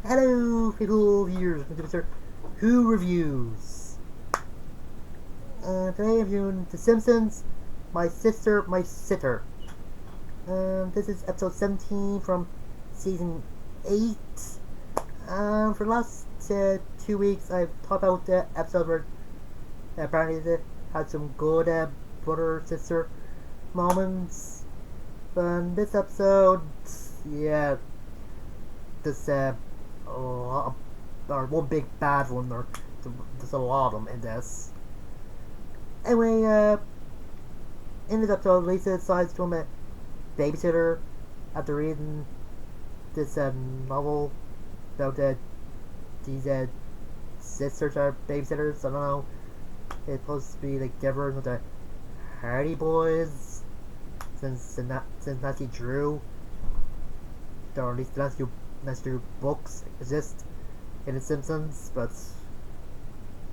Hello, people viewers, welcome to Mr.Who reviews. Today I'm reviewing The Simpsons, My Sister, My Sitter. This is episode 17 from season 8. For the last 2 weeks, I've talked about the episode where apparently they had some good brother-sister moments. But in this episode, yeah, this a lot of, or one big bad one, or there's a lot of them in this. Anyway, in this episode, Lisa decides to become a babysitter after reading this novel about these sisters are babysitters. I don't know. It's supposed to be like givers of the Hardy Boys, since Nancy Drew, or at least Nancy Drew books exist in The Simpsons, but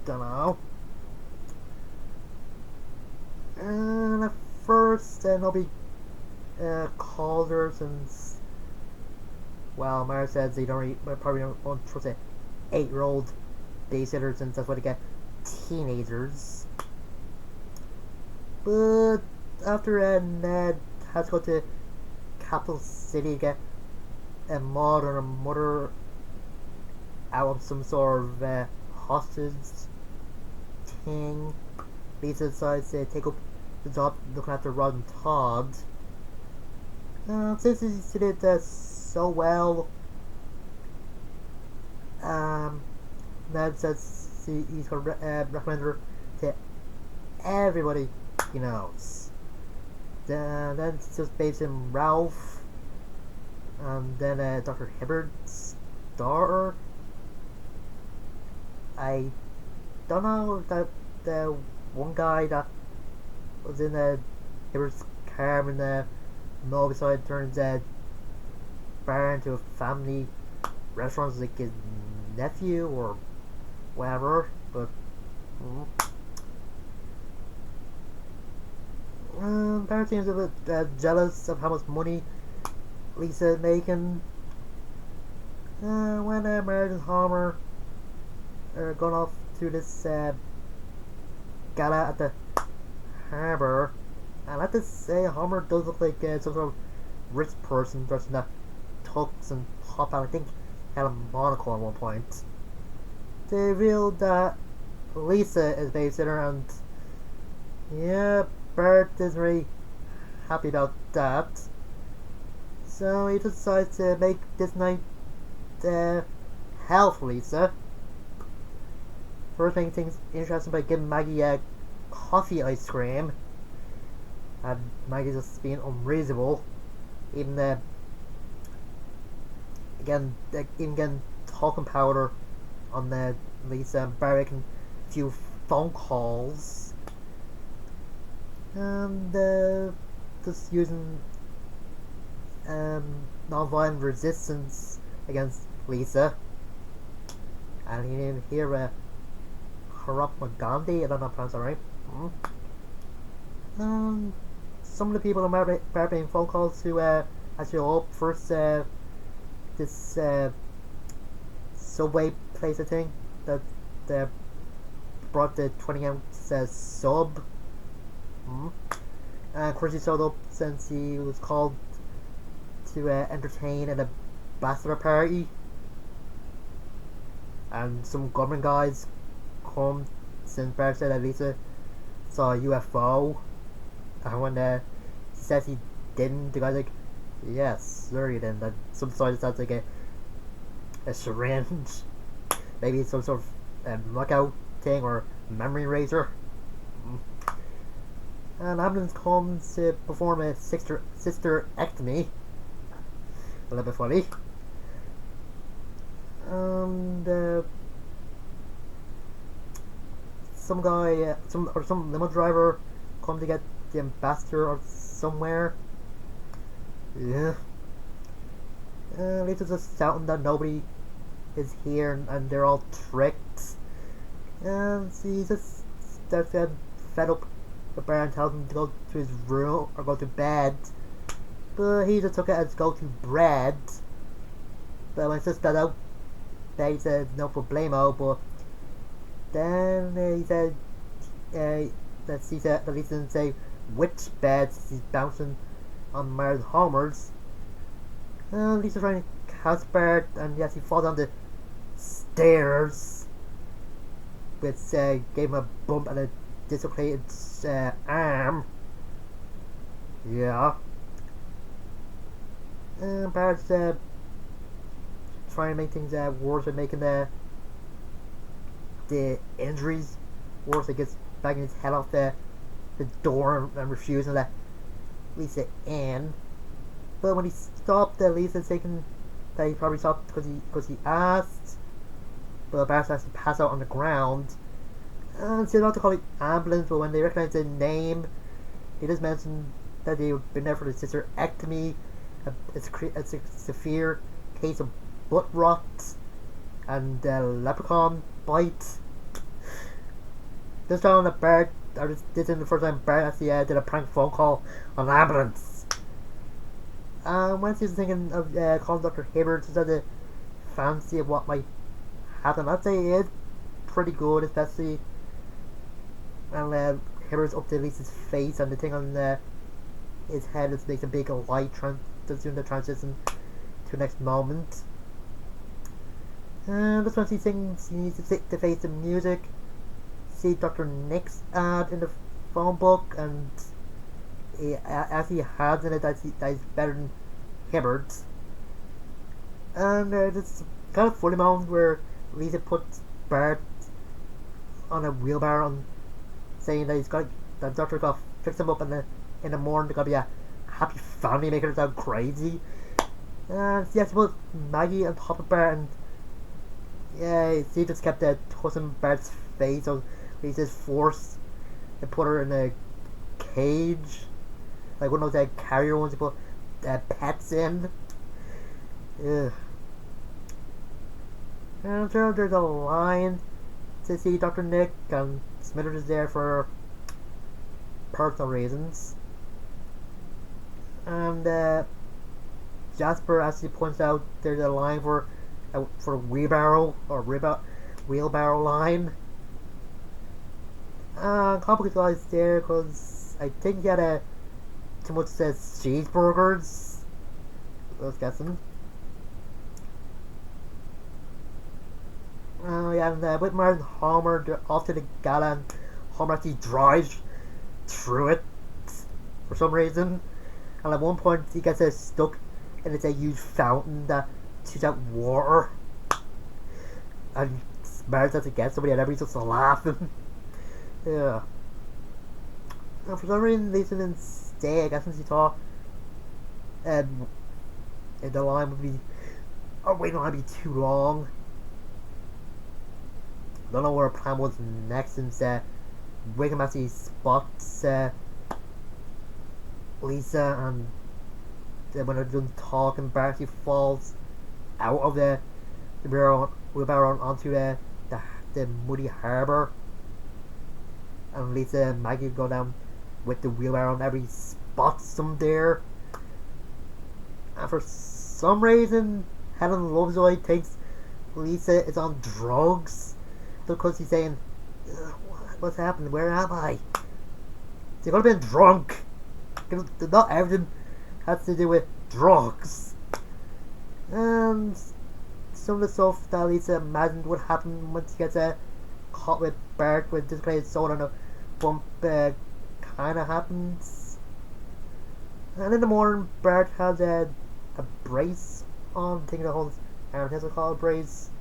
don't know. And at first, nobody calls her since, well, Mara says they probably don't want to trust an 8-year-old babysitter since that's what they get teenagers. But after Ned has to go to Capital City to get a mom or a mother out of some sort of hostage thing, Lisa decides to take up the job looking after Rod and Todd. Since he did so well, Ned says he's going to recommend her to everybody he knows. Then it's just based in Ralph, and then Dr. Hibbard's daughter. I don't know that the one guy that was in Hibbard's car when the Mobicide turns bar into a family restaurant is like his nephew or whatever, but Barrett seems a bit jealous of how much money Lisa is making. When Marge and Homer are going off to this gala at the harbour, and I have to say Homer does look like some sort of rich person dressed in that tux and top hat. I think had a monocle at one point. They revealed that Lisa is babysitter, and yeah, Bart isn't really happy about that. So he decides to make this night hell for Lisa. First making things interesting by giving Maggie coffee ice cream. And Maggie's just being unreasonable. Even getting talcum powder on Lisa, and Barry making a few phone calls. And just using non-violent resistance against Lisa. And he didn't hear Harap Gandhi, I don't know if I pronounced that right. Some of the people are making phone calls to actually up. First, this Subway place, I think, that brought the 20-ounce sub. And of course he showed up since he was called to entertain at a bachelor party, and some government guys come since Bart said that Lisa saw a UFO, and when he says he didn't, the guy's like, yes, sure you didn't. And some side sounds like a syringe, maybe some sort of knockout thing or memory eraser. And ambulance comes to perform a sister-ectomy. A little bit funny. And some guy, some limo driver, come to get the ambassador or somewhere. Yeah. Lisa's just shouting that nobody is here and they're all tricked. And he just starts getting fed up. The Baron tells him to go to his room or go to bed, but he just took it as go to bread. But when he says that out, bed. He said no problemo, but then he said that he said that he didn't say which bed he's bouncing on Mars Homers. And Lisa's trying to catch Bart, and yes, he falls down the stairs, which gave him a bump and a dislocated arm. Yeah. And Bart's trying to make things worse by making the injuries worse. He gets banging his head off the door and refusing to let Lisa in. But when he stopped, Lisa's thinking that he probably stopped because he asked. But Bart actually passed out on the ground. And so they about to call the ambulance, but when they recognize the name, they just mention that they've been there for the hysterectomy. It's a severe case of butt rot and leprechaun bite. This time that Bart, this isn't the first time Bart actually did a prank phone call on an ambulance. Once he was thinking of calling Dr. Hibbert, just had a fancy of what might happen. I'd say it is pretty good, especially and Hibbert's up to Lisa's face, and the thing on his head is makes a big light doing the transition to the next moment. And this one he sings, he needs to face the music. See Dr. Nick's ad in the phone book, and he actually has in it that he's better than Hibbert. And this kind of funny moment where Lisa puts Bart on a wheelbarrow and saying that the doctor got to fix him up in the morning. There's gotta be a happy family, making it sound crazy. And yes, he put Maggie on top of Bart, and yeah, she just kept touching Bart's face, so Lisa's forced to put her in a cage, like one of those carrier ones you put pets in. Ugh. And so there's a line to see Dr. Nick, and Smithers is there for personal reasons. And Jasper actually points out there's a line for wheelbarrow or wheelbarrow line. Complicated guys there because I think he had too much cheeseburgers. I was guessing. Yeah, and Whitmer and Homer, they're off to the gala, and Homer actually drives through it for some reason. And at one point, he gets stuck in a huge fountain that shoots out water. And Marge has to get somebody, and everybody's just laughing. Yeah. And for some reason, Lisa didn't stay. I guess since he thought the line would be, waiting on to be too long. I don't know where our plan was next, since Wiggum actually spots Lisa, and when they're done talking, Barty falls out of the wheelbarrow onto the muddy harbour, and Lisa and Maggie go down with the wheelbarrow, and everybody spots them there. And for some reason, Helen Lovejoy thinks Lisa is on drugs. Because he's saying, what's happening? Where am I? They could have been drunk. Not everything has to do with drugs. And some of the stuff that Lisa imagined would happen once he gets caught with Bart with this kind of soda on a bump kind of happens. And in the morning, Bart has a brace on. I think the whole arm has a called brace.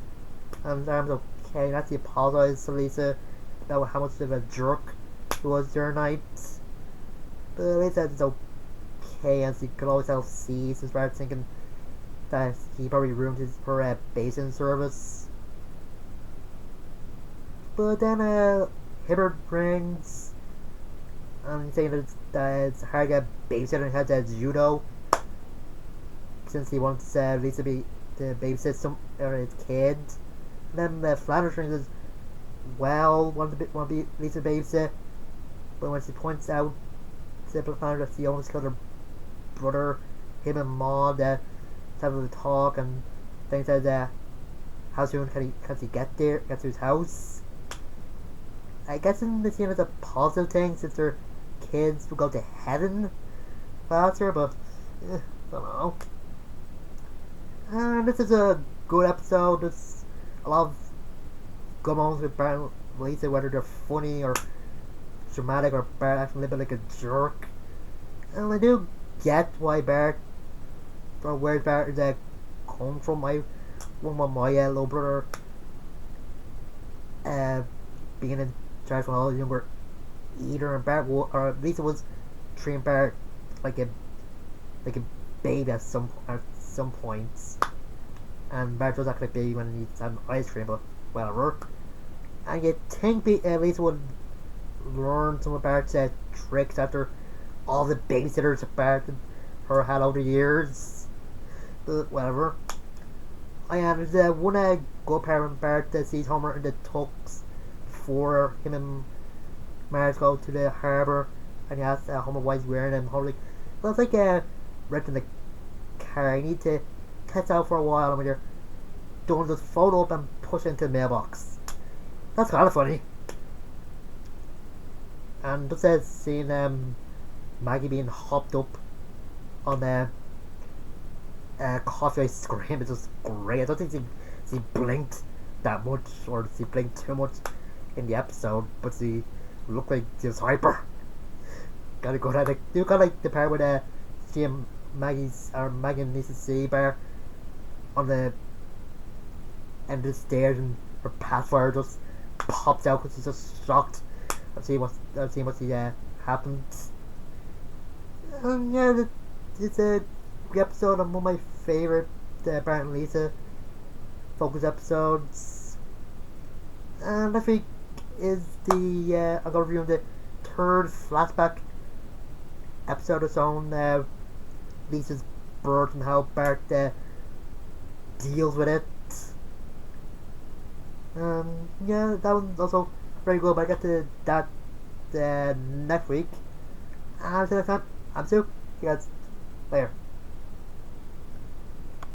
And his arm's okay. And actually apologized to Lisa about how much of a jerk he was during night. But Lisa said it's okay, and she could always tell C, since Bart thinking that he probably ruined her basing service. But then Hibbert rings, and saying that it's hard to get a babysitter and had judo, since he wants Lisa to babysit his kid. And then Flanders rings as well, want to be Lisa babysit, but when she points out to Flanders that she almost killed her brother, him and Maud having a talk, and then says how soon can he get to his house. I guess in the scene it's a positive thing since their kids will go to heaven faster, but don't know. And this is a good episode. There's a lot of good moments with Bart and Lisa, whether they're funny or dramatic or Bart acting a little bit like a jerk. And I do get why Bart, or where Bart is come from. One of my little brother being in charge when I was younger, either and Bart or Lisa was treating Bart like a baby at some points, and Bart does act like a baby when he needs some ice cream, but whatever. And you think Lisa would learn some of Bart's tricks after all the babysitters that Bart and her had over the years, but whatever. And there's one good part when Bart sees Homer in the tux before him and Marge go to the harbour, and he asks Homer why he's wearing them. Homer's like, well, it's like renting a car. You need to test out for a while, and when you're done, just fold up and push it into the mailbox. That's kind of funny. And just seeing Maggie being hopped up on the coffee ice cream is just great. I don't think she blinked that much, or she blinked too much in the episode, but she looked like she was hyper. Gotta go that. You got like the part where she and Maggie and Lisa's sea bar on the end of the stairs, and her pacifier just pops out because she's just shocked at seeing what happened. Yeah, it's a good episode and one of my favourite Bart and Lisa focus episodes. And next week is the I'm going to review the third flashback episode of its own, Lisa's birth and how Bart deals with it. Yeah, that one's also very good, but I get to that next week. And until next time, I'm Sue. See you guys later.